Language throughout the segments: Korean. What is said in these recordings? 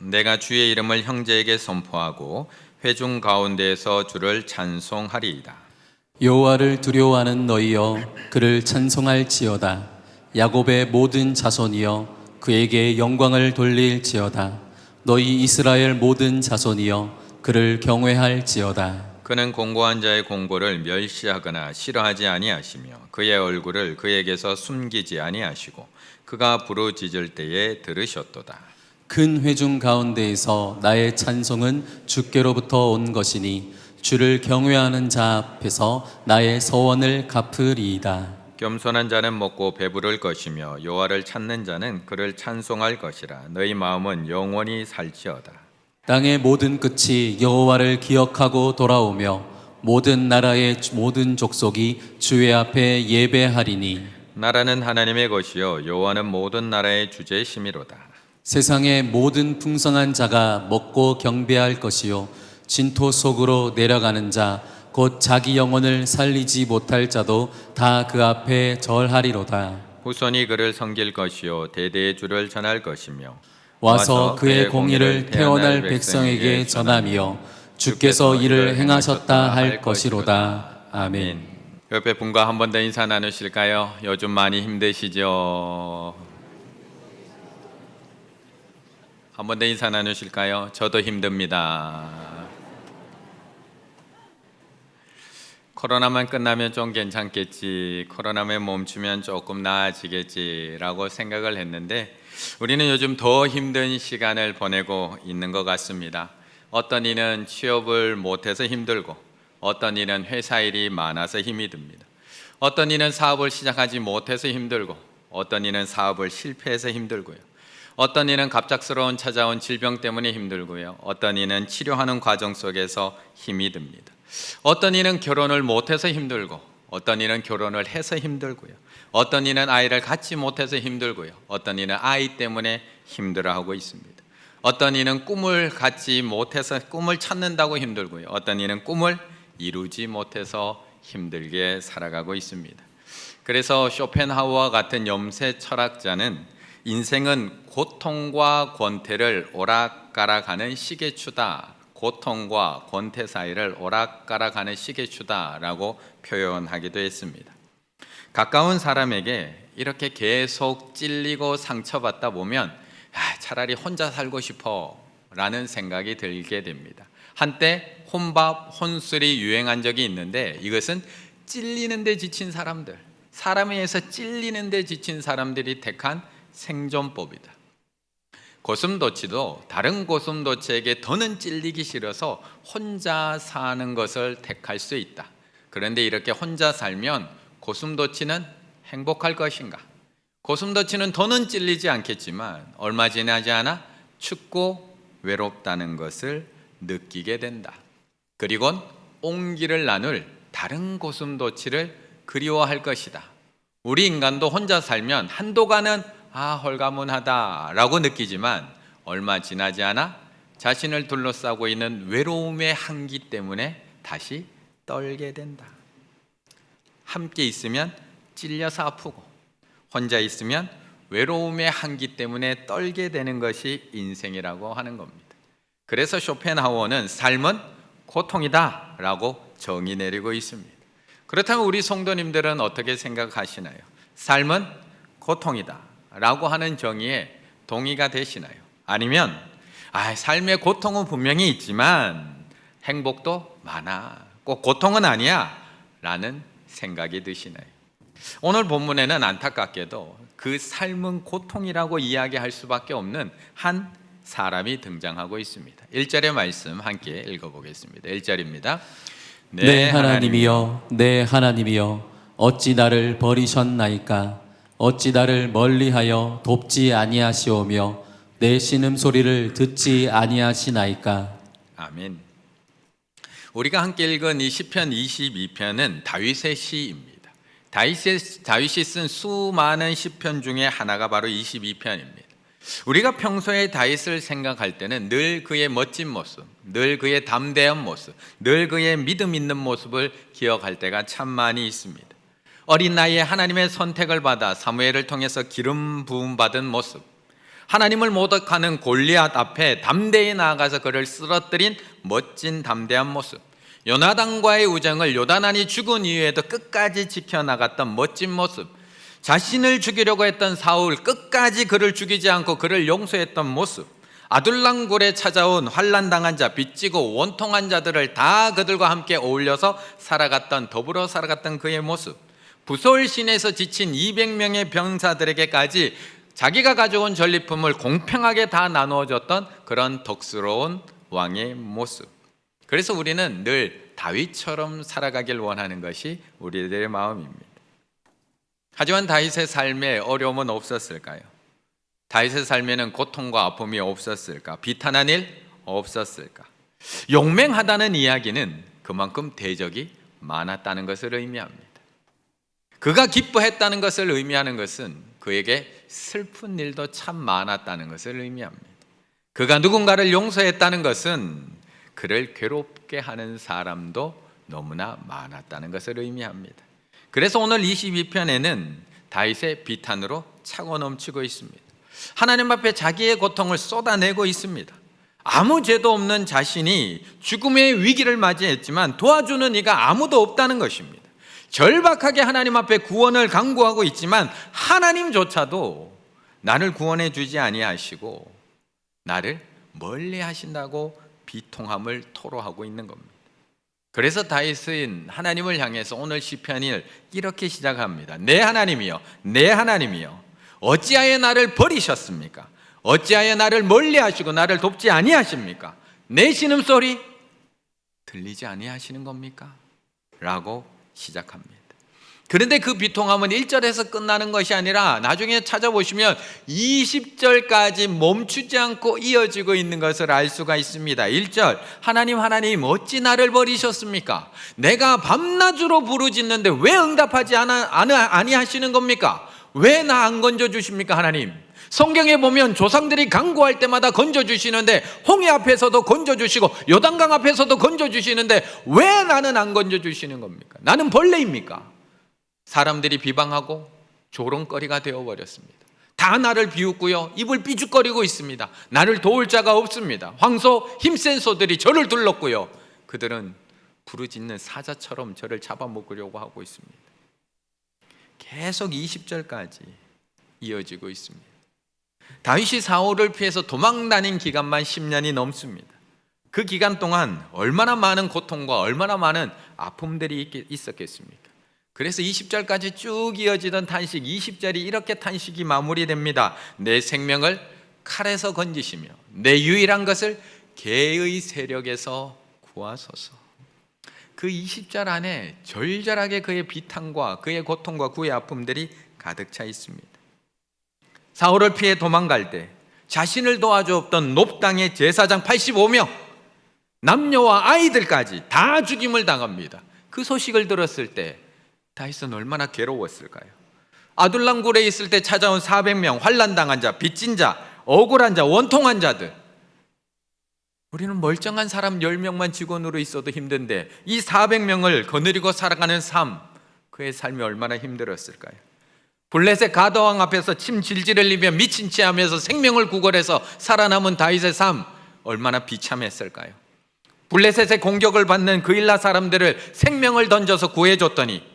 내가 주의 이름을 형제에게 선포하고 회중 가운데에서 주를 찬송하리이다. 여호와를 두려워하는 너희여 그를 찬송할지어다. 야곱의 모든 자손이여 그에게 영광을 돌릴지어다. 너희 이스라엘 모든 자손이여 그를 경외할지어다. 그는 공고한 자의 공고를 멸시하거나 싫어하지 아니하시며 그의 얼굴을 그에게서 숨기지 아니하시고 그가 부르짖을 때에 들으셨도다. 큰 회중 가운데에서 나의 찬송은 주께로부터 온 것이니 주를 경외하는 자 앞에서 나의 서원을 갚으리이다. 겸손한 자는 먹고 배부를 것이며 여호와를 찾는 자는 그를 찬송할 것이라. 너희 마음은 영원히 살지어다. 땅의 모든 끝이 여호와를 기억하고 돌아오며 모든 나라의 모든 족속이 주의 앞에 예배하리니 나라는 하나님의 것이요 여호와는 모든 나라의 주제심이로다. 세상의 모든 풍성한 자가 먹고 경배할 것이요 진토 속으로 내려가는 자 곧 자기 영혼을 살리지 못할 자도 다 그 앞에 절하리로다. 후손이 그를 섬길 것이요 대대의 주를 전할 것이며 와서 그의 공의를 태어날 백성에게 전하며 주께서 이를 행하셨다 할 것이로다. 아멘. 옆에 분과 한 번 더 인사 나누실까요? 요즘 많이 힘드시죠? 한 번 더 인사 나누실까요? 저도 힘듭니다. 코로나만 끝나면 좀 괜찮겠지, 코로나만 멈추면 조금 나아지겠지라고 생각을 했는데 우리는 요즘 더 힘든 시간을 보내고 있는 것 같습니다. 어떤 이는 취업을 못해서 힘들고, 어떤 이는 회사 일이 많아서 힘이 듭니다. 어떤 이는 사업을 시작하지 못해서 힘들고, 어떤 이는 사업을 실패해서 힘들고요. 어떤 이는 갑작스러운 찾아온 질병 때문에 힘들고요. 어떤 이는 치료하는 과정 속에서 힘이 듭니다. 어떤 이는 결혼을 못해서 힘들고, 어떤 이는 결혼을 해서 힘들고요. 어떤 이는 아이를 갖지 못해서 힘들고요. 어떤 이는 아이 때문에 힘들어하고 있습니다. 어떤 이는 꿈을 갖지 못해서 꿈을 찾는다고 힘들고요. 어떤 이는 꿈을 이루지 못해서 힘들게 살아가고 있습니다. 그래서 쇼펜하우어와 같은 염세 철학자는 인생은 고통과 권태를 오락가락하는 시계추다, 고통과 권태 사이를 오락가락하는 시계추다라고 표현하기도 했습니다. 가까운 사람에게 이렇게 계속 찔리고 상처받다 보면 차라리 혼자 살고 싶어 라는 생각이 들게 됩니다. 한때 혼밥, 혼술이 유행한 적이 있는데 이것은 찔리는 데 지친 사람들, 사람에 의해서 찔리는 데 지친 사람들이 택한 생존법이다. 고슴도치도 다른 고슴도치에게 더는 찔리기 싫어서 혼자 사는 것을 택할 수 있다. 그런데 이렇게 혼자 살면 고슴도치는 행복할 것인가? 고슴도치는 더는 찔리지 않겠지만 얼마 지나지 않아 춥고 외롭다는 것을 느끼게 된다. 그리곤 온기를 나눌 다른 고슴도치를 그리워할 것이다. 우리 인간도 혼자 살면 한동안은 홀가문하다 라고 느끼지만 얼마 지나지 않아 자신을 둘러싸고 있는 외로움의 한기 때문에 다시 떨게 된다. 함께 있으면 찔려서 아프고 혼자 있으면 외로움의 한기 때문에 떨게 되는 것이 인생이라고 하는 겁니다. 그래서 쇼펜하우어는 삶은 고통이다 라고 정의 내리고 있습니다. 그렇다면 우리 성도님들은 어떻게 생각하시나요? 삶은 고통이다 라고 하는 정의에 동의가 되시나요? 아니면 삶의 고통은 분명히 있지만 행복도 많아, 꼭 고통은 아니야 라는 생각이 드시나요? 오늘 본문에는 안타깝게도 그 삶은 고통이라고 이야기할 수밖에 없는 한 사람이 등장하고 있습니다. 1절의 말씀 함께 읽어보겠습니다. 1절입니다. 내 하나님이여, 내 하나님이여, 어찌 나를 버리셨나이까? 어찌 나를 멀리하여 돕지 아니하시오며 내 신음소리를 듣지 아니하시나이까? 아멘. 우리가 함께 읽은 이 시편 22편은 다윗의 시입니다. 다윗이 쓴 수많은 시편 중에 하나가 바로 22편입니다. 우리가 평소에 다윗을 생각할 때는 늘 그의 멋진 모습, 늘 그의 담대한 모습, 늘 그의 믿음 있는 모습을 기억할 때가 참 많이 있습니다. 어린 나이에 하나님의 선택을 받아 사무엘을 통해서 기름 부음 받은 모습, 하나님을 모독하는 골리앗 앞에 담대히 나아가서 그를 쓰러뜨린 멋진 담대한 모습, 요나단과의 우정을 요나단이 죽은 이후에도 끝까지 지켜나갔던 멋진 모습, 자신을 죽이려고 했던 사울 끝까지 그를 죽이지 않고 그를 용서했던 모습, 아둘람 굴에 찾아온 환난당한 자, 빚지고 원통한 자들을 다 그들과 함께 어울려서 더불어 살아갔던 그의 모습, 부서울 시내에서 지친 200명의 병사들에게까지 자기가 가져온 전리품을 공평하게 다 나누어줬던 그런 덕스러운 왕의 모습. 그래서 우리는 늘 다윗처럼 살아가길 원하는 것이 우리들의 마음입니다. 하지만 다윗의 삶에 어려움은 없었을까요? 다윗의 삶에는 고통과 아픔이 없었을까? 비탄한 일 없었을까? 용맹하다는 이야기는 그만큼 대적이 많았다는 것을 의미합니다. 그가 기뻐했다는 것을 의미하는 것은 그에게 슬픈 일도 참 많았다는 것을 의미합니다. 그가 누군가를 용서했다는 것은 그를 괴롭게 하는 사람도 너무나 많았다는 것을 의미합니다. 그래서 오늘 22편에는 다윗의 비탄으로 차고 넘치고 있습니다. 하나님 앞에 자기의 고통을 쏟아내고 있습니다. 아무 죄도 없는 자신이 죽음의 위기를 맞이했지만 도와주는 이가 아무도 없다는 것입니다. 절박하게 하나님 앞에 구원을 간구하고 있지만 하나님조차도 나를 구원해 주지 아니하시고 나를 멀리 하신다고 비통함을 토로하고 있는 겁니다. 그래서 다윗은 하나님을 향해서 오늘 시편을 이렇게 시작합니다. 내 하나님이여, 내 하나님이여, 어찌하여 나를 버리셨습니까? 어찌하여 나를 멀리 하시고 나를 돕지 아니하십니까? 내 신음소리 들리지 아니하시는 겁니까? 라고 시작합니다. 그런데 그 비통함은 1절에서 끝나는 것이 아니라 나중에 찾아보시면 20절까지 멈추지 않고 이어지고 있는 것을 알 수가 있습니다. 1절, 하나님 어찌 나를 버리셨습니까? 내가 밤낮으로 부르짖는데 왜 응답하지 아니하시는 겁니까? 왜 나 안 건져주십니까 하나님? 성경에 보면 조상들이 간구할 때마다 건져주시는데 홍해 앞에서도 건져주시고 요단강 앞에서도 건져주시는데 왜 나는 안 건져주시는 겁니까? 나는 벌레입니까? 사람들이 비방하고 조롱거리가 되어버렸습니다. 다 나를 비웃고요, 입을 삐죽거리고 있습니다. 나를 도울 자가 없습니다. 황소 힘센 소들이 저를 둘렀고요, 그들은 부르짖는 사자처럼 저를 잡아먹으려고 하고 있습니다. 계속 20절까지 이어지고 있습니다. 다윗이 사울을 피해서 도망다닌 기간만 10년이 넘습니다. 그 기간 동안 얼마나 많은 고통과 얼마나 많은 아픔들이 있었겠습니까? 그래서 20절까지 쭉 이어지던 탄식, 20절이 이렇게 탄식이 마무리됩니다. 내 생명을 칼에서 건지시며 내 유일한 것을 개의 세력에서 구하소서. 그 20절 안에 절절하게 그의 비탄과 그의 고통과 그의 아픔들이 가득 차 있습니다. 사울을 피해 도망갈 때 자신을 도와주었던 놉당의 제사장 85명, 남녀와 아이들까지 다 죽임을 당합니다. 그 소식을 들었을 때 다윗은 얼마나 괴로웠을까요? 아둘람 굴에 있을 때 찾아온 400명 환난당한 자, 빚진 자, 억울한 자, 원통한 자들, 우리는 멀쩡한 사람 10명만 직원으로 있어도 힘든데 이 400명을 거느리고 살아가는 삶, 그의 삶이 얼마나 힘들었을까요? 블레셋 가드왕 앞에서 침 질질 흘리며 미친 체하면서 생명을 구걸해서 살아남은 다윗의 삶, 얼마나 비참했을까요? 블레셋의 공격을 받는 그일라 사람들을 생명을 던져서 구해줬더니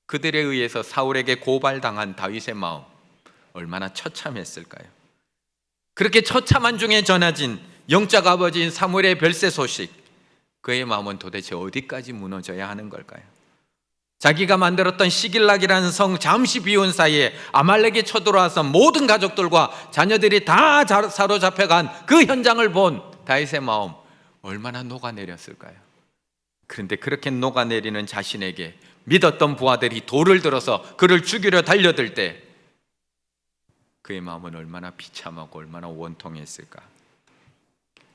그들에 의해서 사울에게 고발당한 다윗의 마음, 얼마나 처참했을까요? 그렇게 처참한 중에 전해진 영적 아버지인 사무엘의 별세 소식, 그의 마음은 도대체 어디까지 무너져야 하는 걸까요? 자기가 만들었던 시길락이라는 성 잠시 비운 사이에 아말렉이 쳐들어와서 모든 가족들과 자녀들이 다 사로잡혀간 그 현장을 본 다윗의 마음, 얼마나 녹아내렸을까요? 그런데 그렇게 녹아내리는 자신에게 믿었던 부하들이 돌을 들어서 그를 죽이려 달려들 때 그의 마음은 얼마나 비참하고 얼마나 원통했을까?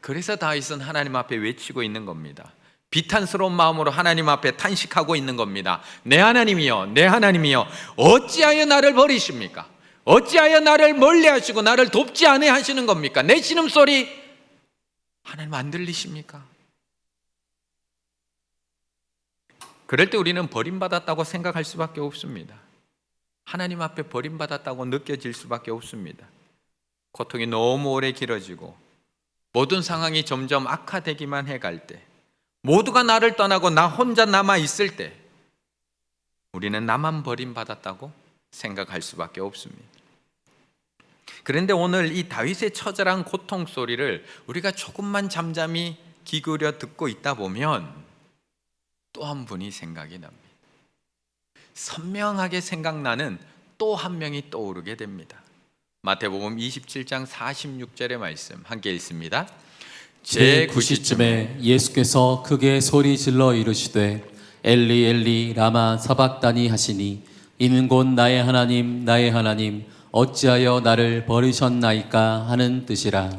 그래서 다윗은 하나님 앞에 외치고 있는 겁니다. 비탄스러운 마음으로 하나님 앞에 탄식하고 있는 겁니다. 내 하나님이여, 내 하나님이여, 어찌하여 나를 버리십니까? 어찌하여 나를 멀리하시고 나를 돕지 아니하시는 겁니까? 내 신음소리 하나님 안 들리십니까? 그럴 때 우리는 버림받았다고 생각할 수밖에 없습니다. 하나님 앞에 버림받았다고 느껴질 수밖에 없습니다. 고통이 너무 오래 길어지고 모든 상황이 점점 악화되기만 해갈 때, 모두가 나를 떠나고 나 혼자 남아 있을 때 우리는 나만 버림받았다고 생각할 수밖에 없습니다. 그런데 오늘 이 다윗의 처절한 고통 소리를 우리가 조금만 잠잠히 귀 기울여 듣고 있다 보면 또 한 분이 생각이 납니다. 선명하게 생각나는 또 한 명이 떠오르게 됩니다. 마태복음 27장 46절의 말씀 함께 읽습니다. 제9시쯤에 예수께서 크게 소리 질러 이르시되 엘리 엘리 라마 사박다니 하시니 이는 곧 나의 하나님 어찌하여 나를 버리셨나이까 하는 뜻이라.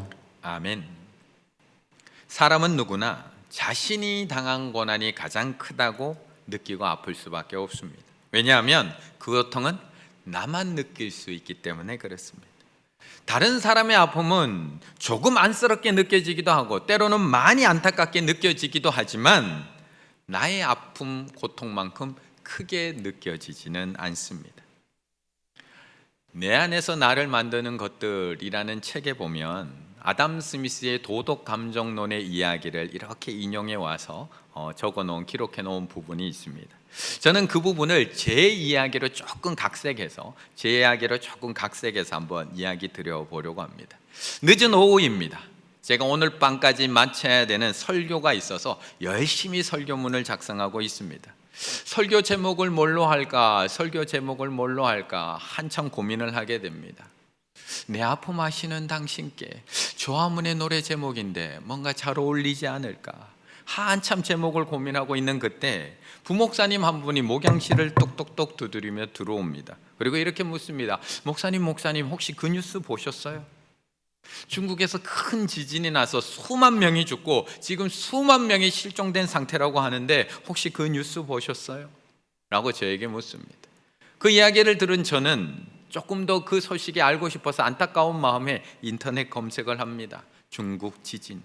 아멘. 사람은 누구나 자신이 당한 고난이 가장 크다고 느끼고 아플 수밖에 없습니다. 왜냐하면 그 고통은 나만 느낄 수 있기 때문에 그렇습니다. 다른 사람의 아픔은 조금 안쓰럽게 느껴지기도 하고 때로는 많이 안타깝게 느껴지기도 하지만 나의 아픔, 고통만큼 크게 느껴지지는 않습니다. 내 안에서 나를 만드는 것들이라는 책에 보면 아담 스미스의 도덕 감정론의 이야기를 이렇게 인용해 와서 적어놓은, 기록해 놓은 부분이 있습니다. 저는 그 부분을 제 이야기로 조금 각색해서 한번 이야기 드려보려고 합니다. 늦은 오후입니다. 제가 오늘 밤까지 마쳐야 되는 설교가 있어서 열심히 설교문을 작성하고 있습니다. 설교 제목을 뭘로 할까 한참 고민을 하게 됩니다. 내 아픔 아시는 당신께 조화문의 노래 제목인데 뭔가 잘 어울리지 않을까 한참 제목을 고민하고 있는 그때 부목사님 한 분이 목양실을 똑똑똑 두드리며 들어옵니다. 그리고 이렇게 묻습니다. 목사님 혹시 그 뉴스 보셨어요? 중국에서 큰 지진이 나서 수만 명이 죽고 지금 수만 명이 실종된 상태라고 하는데 혹시 그 뉴스 보셨어요? 라고 저에게 묻습니다. 그 이야기를 들은 저는 조금 더 그 소식이 알고 싶어서 안타까운 마음에 인터넷 검색을 합니다. 중국 지진.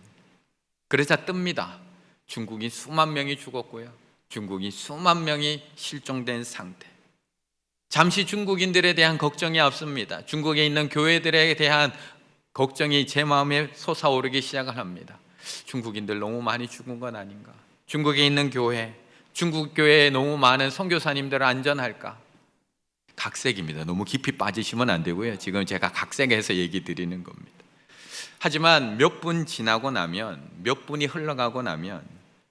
그러자 뜹니다. 중국인 수만 명이 죽었고요. 중국인 수만 명이 실종된 상태. 잠시 중국인들에 대한 걱정이 앞섭니다. 중국에 있는 교회들에 대한 걱정이 제 마음에 솟아오르기 시작을 합니다. 중국인들 너무 많이 죽은 건 아닌가? 중국에 있는 교회, 중국 교회에 너무 많은 선교사님들 안전할까? 각색입니다. 너무 깊이 빠지시면 안 되고요. 지금 제가 각색해서 얘기 드리는 겁니다. 하지만 몇 분이 흘러가고 나면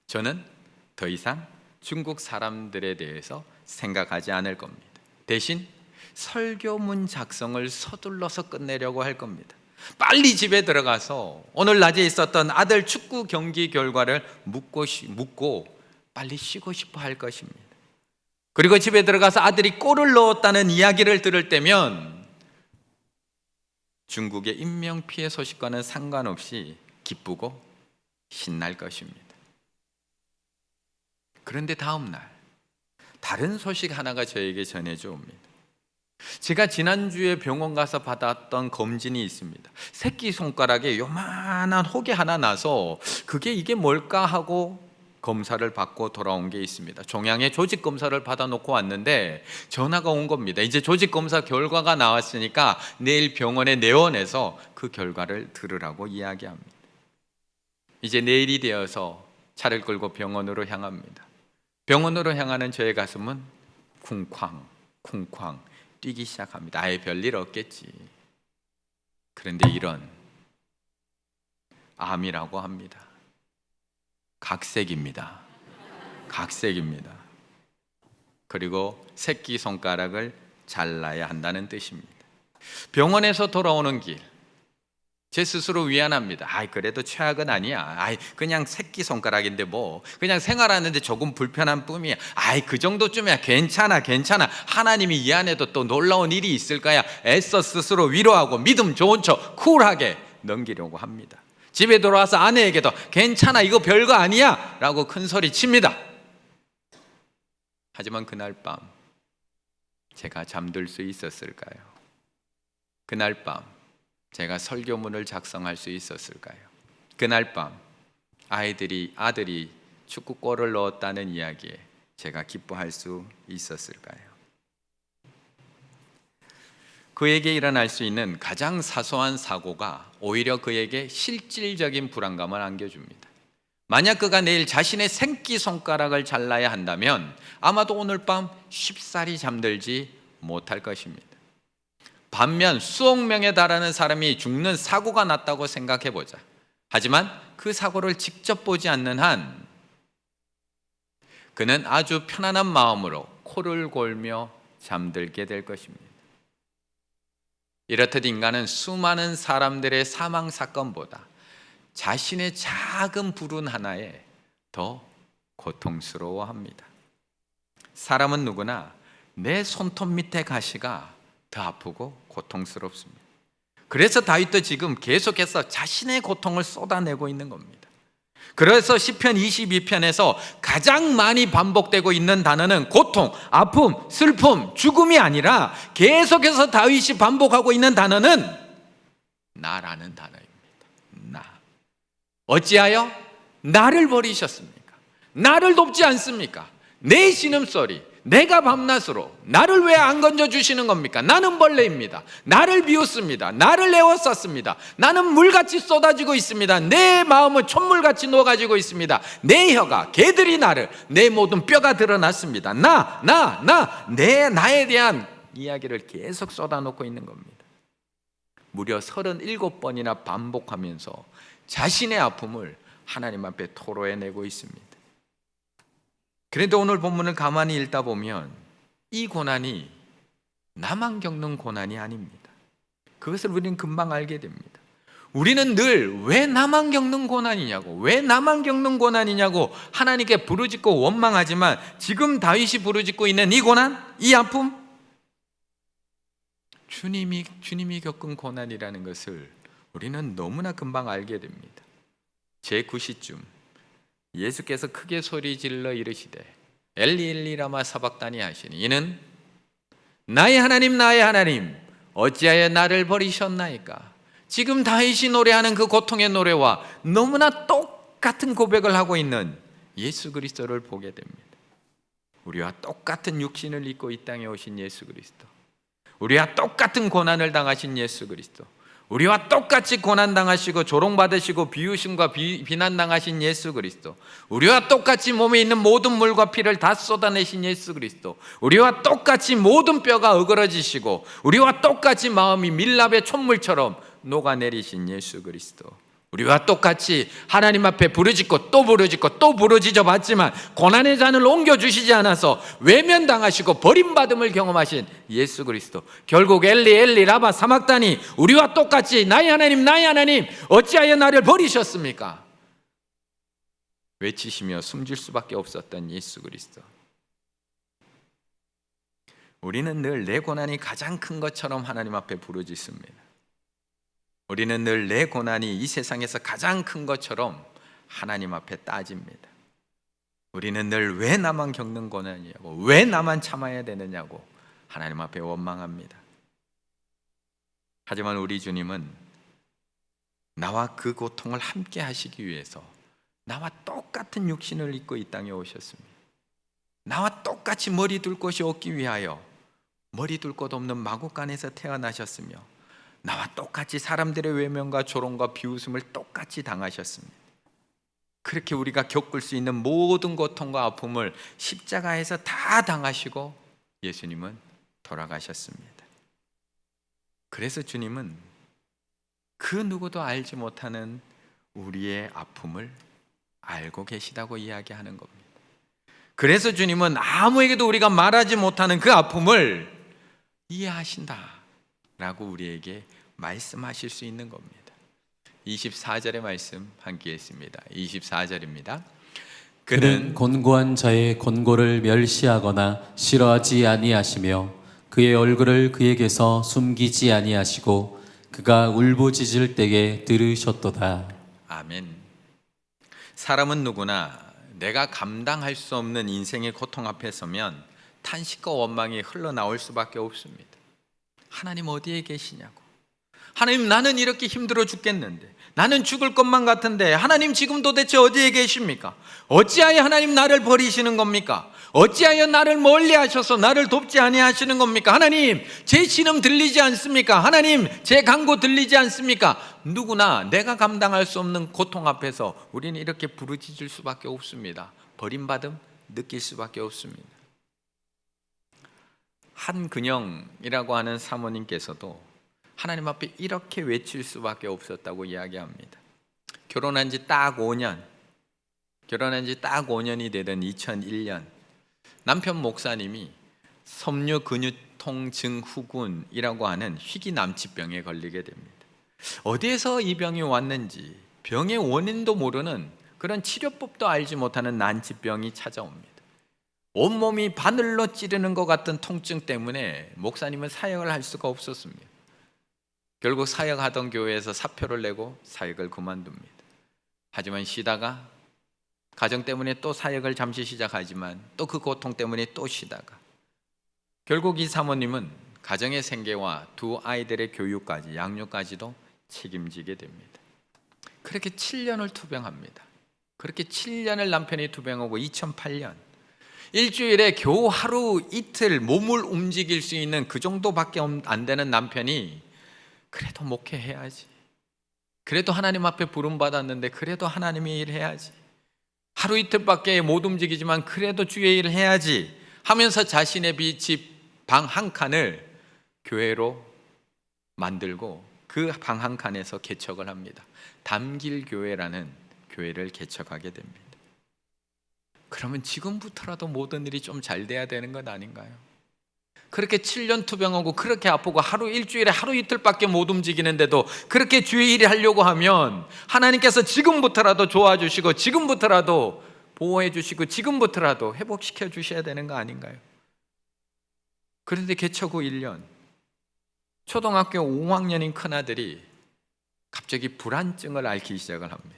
저는 더 이상 중국 사람들에 대해서 생각하지 않을 겁니다. 대신 설교문 작성을 서둘러서 끝내려고 할 겁니다. 빨리 집에 들어가서 오늘 낮에 있었던 아들 축구 경기 결과를 묻고 빨리 쉬고 싶어 할 것입니다. 그리고 집에 들어가서 아들이 골을 넣었다는 이야기를 들을 때면 중국의 인명피해 소식과는 상관없이 기쁘고 신날 것입니다. 그런데 다음 날 다른 소식 하나가 저에게 전해져 옵니다. 제가 지난주에 병원 가서 받았던 검진이 있습니다. 새끼손가락에 요만한 혹이 하나 나서 이게 뭘까 하고 검사를 받고 돌아온 게 있습니다. 종양의 조직검사를 받아놓고 왔는데 전화가 온 겁니다. 이제 조직검사 결과가 나왔으니까 내일 병원에 내원해서 그 결과를 들으라고 이야기합니다. 이제 내일이 되어서 차를 끌고 병원으로 향합니다. 병원으로 향하는 저의 가슴은 쿵쾅 뛰기 시작합니다. 아예 별일 없겠지. 그런데 이런 암이라고 합니다. 각색입니다. 그리고 새끼손가락을 잘라야 한다는 뜻입니다. 병원에서 돌아오는 길, 제 스스로 위안합니다. 그래도 최악은 아니야. 그냥 새끼손가락인데 그냥 생활하는데 조금 불편한 뿐이야. 그 정도쯤이야. 괜찮아. 하나님이 이 안에도 또 놀라운 일이 있을 거야. 애써 스스로 위로하고 믿음 좋은 척 쿨하게 넘기려고 합니다. 집에 돌아와서 아내에게도 괜찮아, 이거 별거 아니야 라고 큰 소리 칩니다. 하지만 그날 밤 제가 잠들 수 있었을까요? 그날 밤 제가 설교문을 작성할 수 있었을까요? 그날 밤 아들이 축구골을 넣었다는 이야기에 제가 기뻐할 수 있었을까요? 그에게 일어날 수 있는 가장 사소한 사고가 오히려 그에게 실질적인 불안감을 안겨줍니다. 만약 그가 내일 자신의 새끼손가락을 잘라야 한다면 아마도 오늘 밤 쉽사리 잠들지 못할 것입니다. 반면 수억 명에 달하는 사람이 죽는 사고가 났다고 생각해보자. 하지만 그 사고를 직접 보지 않는 한 그는 아주 편안한 마음으로 코를 골며 잠들게 될 것입니다. 이렇듯 인간은 수많은 사람들의 사망 사건보다 자신의 작은 불운 하나에 더 고통스러워합니다. 사람은 누구나 내 손톱 밑에 가시가 더 아프고 고통스럽습니다. 그래서 다윗도 지금 계속해서 자신의 고통을 쏟아내고 있는 겁니다. 그래서 시편 22편에서 가장 많이 반복되고 있는 단어는 고통, 아픔, 슬픔, 죽음이 아니라 계속해서 다윗이 반복하고 있는 단어는 나라는 단어입니다. 나. 어찌하여 나를 버리셨습니까? 나를 돕지 않습니까? 내 신음소리, 내가 밤낮으로 나를 왜 안 건져주시는 겁니까? 나는 벌레입니다. 나를 비웃습니다. 나를 에워쌌습니다. 나는 물같이 쏟아지고 있습니다. 내 마음은 촛물같이 녹아지고 있습니다. 내 혀가 개들이 나를, 내 모든 뼈가 드러났습니다. 나에 대한 이야기를 계속 쏟아놓고 있는 겁니다. 무려 37번이나 반복하면서 자신의 아픔을 하나님 앞에 토로해내고 있습니다. 그런데 오늘 본문을 가만히 읽다 보면 이 고난이 나만 겪는 고난이 아닙니다. 그것을 우리는 금방 알게 됩니다. 우리는 늘 왜 나만 겪는 고난이냐고, 왜 나만 겪는 고난이냐고 하나님께 부르짖고 원망하지만 지금 다윗이 부르짖고 있는 이 고난, 이 아픔, 주님이 겪은 고난이라는 것을 우리는 너무나 금방 알게 됩니다. 제9시쯤 예수께서 크게 소리질러 이르시되 엘리 엘리 라마 사박다니 하시니 이는 나의 하나님 나의 하나님 어찌하여 나를 버리셨나이까. 지금 다윗이 노래하는 그 고통의 노래와 너무나 똑같은 고백을 하고 있는 예수 그리스도를 보게 됩니다. 우리와 똑같은 육신을 입고 이 땅에 오신 예수 그리스도, 우리와 똑같은 고난을 당하신 예수 그리스도, 우리와 똑같이 고난당하시고 조롱받으시고 비웃음과 비난당하신 예수 그리스도, 우리와 똑같이 몸에 있는 모든 물과 피를 다 쏟아내신 예수 그리스도, 우리와 똑같이 모든 뼈가 어그러지시고 우리와 똑같이 마음이 밀랍의 촛물처럼 녹아내리신 예수 그리스도, 우리와 똑같이 하나님 앞에 부르짖고 또 부르짖고 또 부르짖어 봤지만 고난의 잔을 옮겨주시지 않아서 외면당하시고 버림받음을 경험하신 예수 그리스도, 결국 엘리 엘리 라마 사막다니 우리와 똑같이 나의 하나님 나의 하나님 어찌하여 나를 버리셨습니까? 외치시며 숨질 수밖에 없었던 예수 그리스도. 우리는 늘 내 고난이 가장 큰 것처럼 하나님 앞에 부르짖습니다. 우리는 늘 내 고난이 이 세상에서 가장 큰 것처럼 하나님 앞에 따집니다. 우리는 늘 왜 나만 겪는 고난이냐고, 왜 나만 참아야 되느냐고 하나님 앞에 원망합니다. 하지만 우리 주님은 나와 그 고통을 함께 하시기 위해서 나와 똑같은 육신을 입고 이 땅에 오셨습니다. 나와 똑같이 머리 둘 곳이 없기 위하여 머리 둘 곳 없는 마구간에서 태어나셨으며 나와 똑같이 사람들의 외면과 조롱과 비웃음을 똑같이 당하셨습니다. 그렇게 우리가 겪을 수 있는 모든 고통과 아픔을 십자가에서 다 당하시고 예수님은 돌아가셨습니다. 그래서 주님은 그 누구도 알지 못하는 우리의 아픔을 알고 계시다고 이야기하는 겁니다. 그래서 주님은 아무에게도 우리가 말하지 못하는 그 아픔을 이해하신다 라고 우리에게 말씀하실 수 있는 겁니다. 24절의 말씀 함께 했습니다. 24절입니다. 그는 곤고한 자의 곤고를 멸시하거나 싫어하지 아니하시며 그의 얼굴을 그에게서 숨기지 아니하시고 그가 울부짖을 때에 들으셨도다. 아멘. 사람은 누구나 내가 감당할 수 없는 인생의 고통 앞에 서면 탄식과 원망이 흘러나올 수밖에 없습니다. 하나님 어디에 계시냐고, 하나님 나는 이렇게 힘들어 죽겠는데, 나는 죽을 것만 같은데 하나님 지금 도대체 어디에 계십니까? 어찌하여 하나님 나를 버리시는 겁니까? 어찌하여 나를 멀리 하셔서 나를 돕지 아니하시는 겁니까? 하나님, 제 신음 들리지 않습니까? 하나님, 제 간구 들리지 않습니까? 누구나 내가 감당할 수 없는 고통 앞에서 우리는 이렇게 부르짖을 수밖에 없습니다. 버림받음 느낄 수밖에 없습니다. 한근영이라고 하는 사모님께서도 하나님 앞에 이렇게 외칠 수밖에 없었다고 이야기합니다. 결혼한 지 딱 5년이 되던 2001년 남편 목사님이 섬유근육통 증후군이라고 하는 희귀남치병에 걸리게 됩니다. 어디에서 이 병이 왔는지 병의 원인도 모르는 그런 치료법도 알지 못하는 난치병이 찾아옵니다. 온몸이 바늘로 찌르는 것 같은 통증 때문에 목사님은 사역을 할 수가 없었습니다. 결국 사역하던 교회에서 사표를 내고 사역을 그만둡니다. 하지만 쉬다가 가정 때문에 또 사역을 잠시 시작하지만 또 그 고통 때문에 또 쉬다가 결국 이 사모님은 가정의 생계와 두 아이들의 교육까지 양육까지도 책임지게 됩니다. 그렇게 7년을 투병합니다. 그렇게 7년을 남편이 투병하고 2008년 일주일에 겨우 하루 이틀 몸을 움직일 수 있는 그 정도밖에 안 되는 남편이 그래도 목회해야지, 그래도 하나님 앞에 부름받았는데 그래도 하나님의 일 해야지, 하루 이틀밖에 못 움직이지만 그래도 주의 일을 해야지 하면서 자신의 집 방 한 칸을 교회로 만들고 그 방 한 칸에서 개척을 합니다. 담길교회라는 교회를 개척하게 됩니다. 그러면 지금부터라도 모든 일이 좀 잘 돼야 되는 것 아닌가요? 그렇게 7년 투병하고 그렇게 아프고 일주일에 하루 이틀밖에 못 움직이는데도 그렇게 주의 일을 하려고 하면 하나님께서 지금부터라도 도와주시고 지금부터라도 보호해 주시고 지금부터라도 회복시켜 주셔야 되는 거 아닌가요? 그런데 개척 후 1년 초등학교 5학년인 큰아들이 갑자기 불안증을 앓기 시작을 합니다.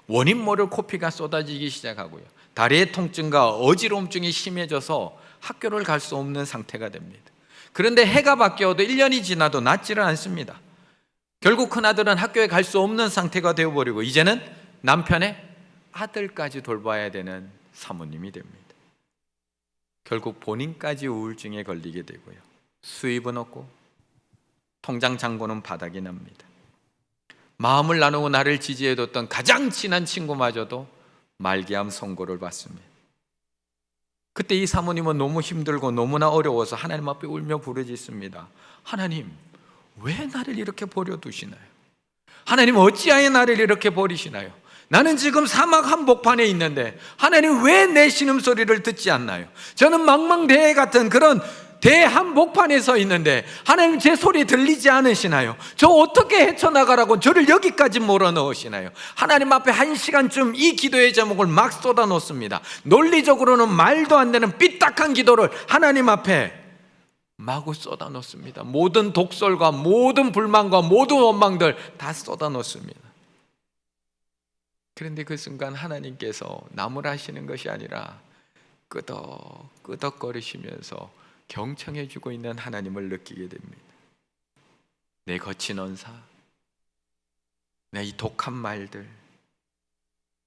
원인 모를 코피가 쏟아지기 시작하고요, 다리의 통증과 어지러움증이 심해져서 학교를 갈 수 없는 상태가 됩니다. 그런데 해가 바뀌어도 1년이 지나도 낫지를 않습니다. 결국 큰아들은 학교에 갈 수 없는 상태가 되어버리고 이제는 남편의 아들까지 돌봐야 되는 사모님이 됩니다. 결국 본인까지 우울증에 걸리게 되고요, 수입은 없고 통장 잔고는 바닥이 납니다. 마음을 나누고 나를 지지해뒀던 가장 친한 친구마저도 말기암 선고를 받습니다. 그때 이 사모님은 너무 힘들고 너무나 어려워서 하나님 앞에 울며 부르짖습니다. 하나님, 왜 나를 이렇게 버려두시나요? 하나님, 어찌하여 나를 이렇게 버리시나요? 나는 지금 사막 한복판에 있는데 하나님 왜 내 신음소리를 듣지 않나요? 저는 망망대해 같은 그런 대한복판에 서 있는데 하나님 제 소리 들리지 않으시나요? 저 어떻게 헤쳐나가라고 저를 여기까지 몰아넣으시나요? 하나님 앞에 1시간쯤 이 기도의 제목을 막 쏟아놓습니다. 논리적으로는 말도 안 되는 삐딱한 기도를 하나님 앞에 마구 쏟아놓습니다. 모든 독설과 모든 불만과 모든 원망들 다 쏟아놓습니다. 그런데 그 순간 하나님께서 나무라시는 것이 아니라 끄덕끄덕거리시면서 경청해 주고 있는 하나님을 느끼게 됩니다. 내 거친 언사, 내 이 독한 말들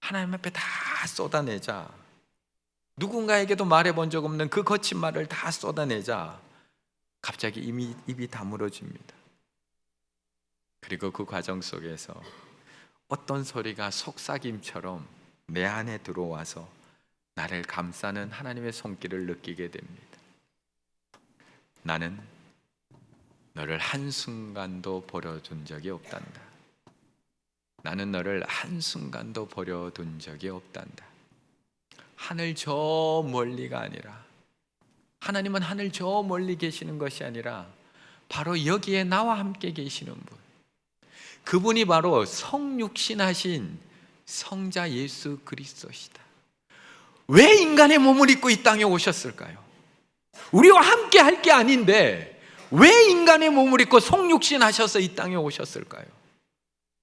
하나님 앞에 다 쏟아내자, 누군가에게도 말해본 적 없는 그 거친 말을 다 쏟아내자 갑자기 입이 다물어집니다. 그리고 그 과정 속에서 어떤 소리가 속삭임처럼 내 안에 들어와서 나를 감싸는 하나님의 손길을 느끼게 됩니다. 나는 너를 한순간도 버려둔 적이 없단다. 나는 너를 한순간도 버려둔 적이 없단다. 하늘 저 멀리가 아니라, 하나님은 하늘 저 멀리 계시는 것이 아니라 바로 여기에 나와 함께 계시는 분, 그분이 바로 성육신하신 성자 예수 그리스도시다. 왜 인간의 몸을 입고 이 땅에 오셨을까요? 우리와 함께 할 게 아닌데 왜 인간의 몸을 입고 성육신하셔서 이 땅에 오셨을까요?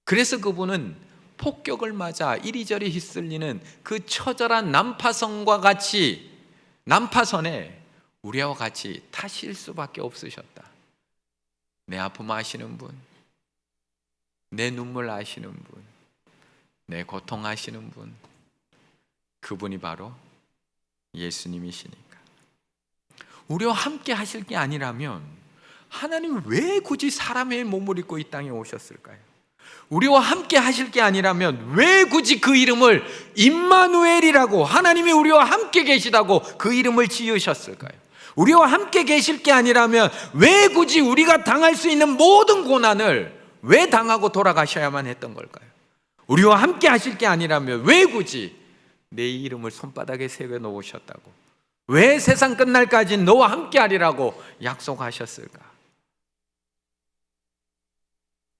그래서 그분은 폭격을 맞아 이리저리 휩쓸리는 그 처절한 난파선에 우리와 같이 타실 수밖에 없으셨다. 내 아픔 아시는 분, 내 눈물 아시는 분, 내 고통 아시는 분, 그분이 바로 예수님이시니까. 우리와 함께 하실 게 아니라면 하나님은 왜 굳이 사람의 몸을 입고 이 땅에 오셨을까요? 우리와 함께 하실 게 아니라면 왜 굳이 그 이름을 임마누엘이라고, 하나님이 우리와 함께 계시다고 그 이름을 지으셨을까요? 우리와 함께 계실 게 아니라면 왜 굳이 우리가 당할 수 있는 모든 고난을 왜 당하고 돌아가셔야만 했던 걸까요? 우리와 함께 하실 게 아니라면 왜 굳이 내 이름을 손바닥에 새겨 놓으셨다고, 왜 세상 끝날까지 너와 함께 하리라고 약속하셨을까?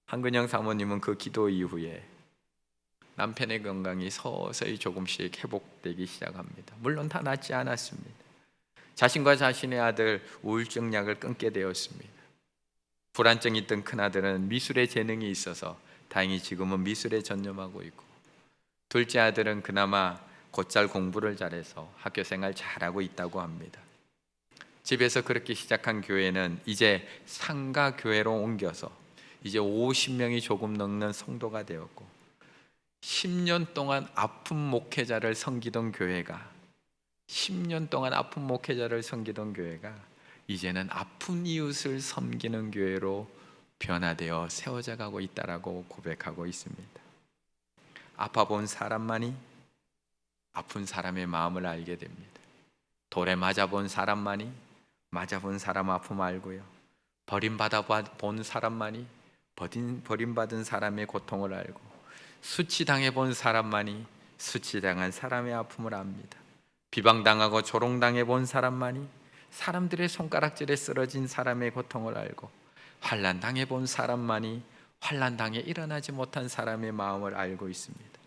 한근영 사모님은 그 기도 이후에 남편의 건강이 서서히 조금씩 회복되기 시작합니다. 물론 다 낫지 않았습니다. 자신과 자신의 아들 우울증 약을 끊게 되었습니다. 불안증이 있던 큰아들은 미술에 재능이 있어서 다행히 지금은 미술에 전념하고 있고, 둘째 아들은 그나마 곧잘 공부를 잘해서 학교 생활 잘하고 있다고 합니다. 집에서 그렇게 시작한 교회는 이제 상가 교회로 옮겨서 이제 50명이 조금 넘는 성도가 되었고, 10년 동안 아픈 목회자를 섬기던 교회가 10년 동안 아픈 목회자를 섬기던 교회가 이제는 아픈 이웃을 섬기는 교회로 변화되어 세워져 가고 있다라고 고백하고 있습니다. 아파본 사람만이 아픈 사람의 마음을 알게 됩니다. 돌에 맞아본 사람만이 맞아본 사람 아픔 알고요, 버림받아 본 사람만이 버림받은 사람의 고통을 알고, 수치당해 본 사람만이 수치당한 사람의 아픔을 압니다. 비방당하고 조롱당해 본 사람만이 사람들의 손가락질에 쓰러진 사람의 고통을 알고, 환난당해 본 사람만이 환난당해 일어나지 못한 사람의 마음을 알고 있습니다.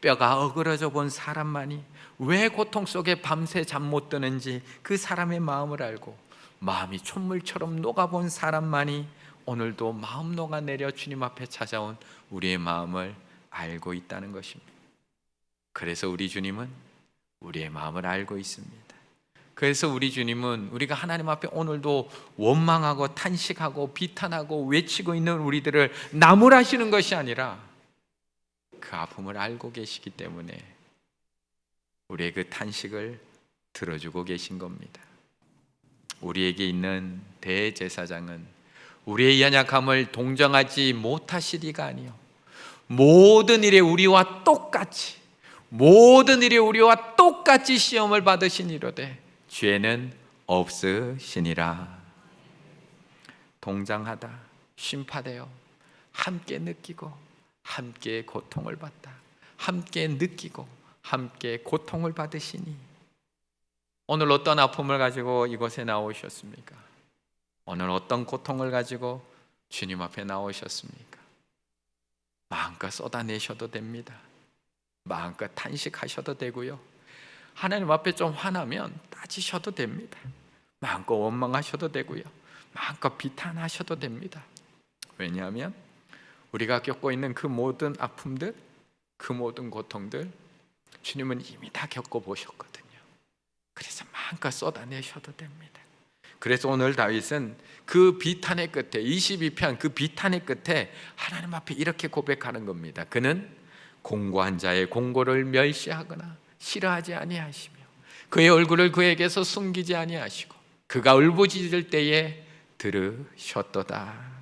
뼈가 어그러져 본 사람만이 왜 고통 속에 밤새 잠 못 드는지 그 사람의 마음을 알고, 마음이 촛물처럼 녹아본 사람만이 오늘도 마음 녹아내려 주님 앞에 찾아온 우리의 마음을 알고 있다는 것입니다. 그래서 우리 주님은 우리의 마음을 알고 있습니다. 그래서 우리 주님은 우리가 하나님 앞에 오늘도 원망하고 탄식하고 비탄하고 외치고 있는 우리들을 나무라시는 것이 아니라 그 아픔을 알고 계시기 때문에 우리의 그 탄식을 들어주고 계신 겁니다. 우리에게 있는 대제사장은 우리의 연약함을 동정하지 못하시리가 아니요, 모든 일에 우리와 똑같이 시험을 받으시니로되 죄는 없으시니라. 동정하다, 심판되어 함께 느끼고 함께 고통을 받다, 함께 느끼고 함께 고통을 받으시니. 오늘 어떤 아픔을 가지고 이곳에 나오셨습니까? 오늘 어떤 고통을 가지고 주님 앞에 나오셨습니까? 마음껏 쏟아내셔도 됩니다. 마음껏 탄식하셔도 되고요, 하나님 앞에 좀 화나면 따지셔도 됩니다. 마음껏 원망하셔도 되고요, 마음껏 비탄하셔도 됩니다. 왜냐하면 우리가 겪고 있는 그 모든 아픔들, 그 모든 고통들 주님은 이미 다 겪어보셨거든요. 그래서 마음껏 쏟아내셔도 됩니다. 그래서 오늘 다윗은 그 비탄의 끝에, 22편 그 비탄의 끝에 하나님 앞에 이렇게 고백하는 겁니다. 그는 공고한 자의 공고를 멸시하거나 싫어하지 아니하시며 그의 얼굴을 그에게서 숨기지 아니하시고 그가 울부짖을 때에 들으셨도다.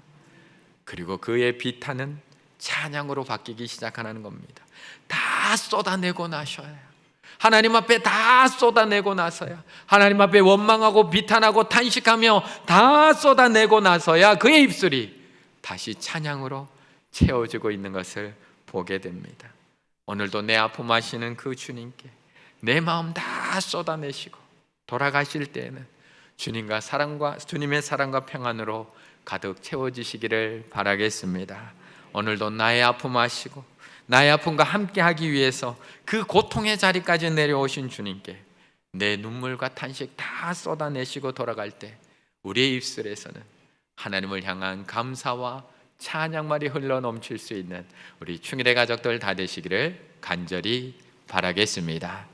그리고 그의 비탄은 찬양으로 바뀌기 시작하는 겁니다. 다 쏟아내고 나셔야, 하나님 앞에 다 쏟아내고 나서야, 하나님 앞에 원망하고 비탄하고 탄식하며 다 쏟아내고 나서야 그의 입술이 다시 찬양으로 채워지고 있는 것을 보게 됩니다. 오늘도 내 아픔 아시는 그 주님께 내 마음 다 쏟아내시고 돌아가실 때에는 주님의 사랑과 평안으로 가득 채워지시기를 바라겠습니다. 오늘도 나의 아픔 아시고 나의 아픔과 함께 하기 위해서 그 고통의 자리까지 내려오신 주님께 내 눈물과 탄식 다 쏟아내시고 돌아갈 때 우리의 입술에서는 하나님을 향한 감사와 찬양말이 흘러넘칠 수 있는 우리 충일의 가족들 다 되시기를 간절히 바라겠습니다.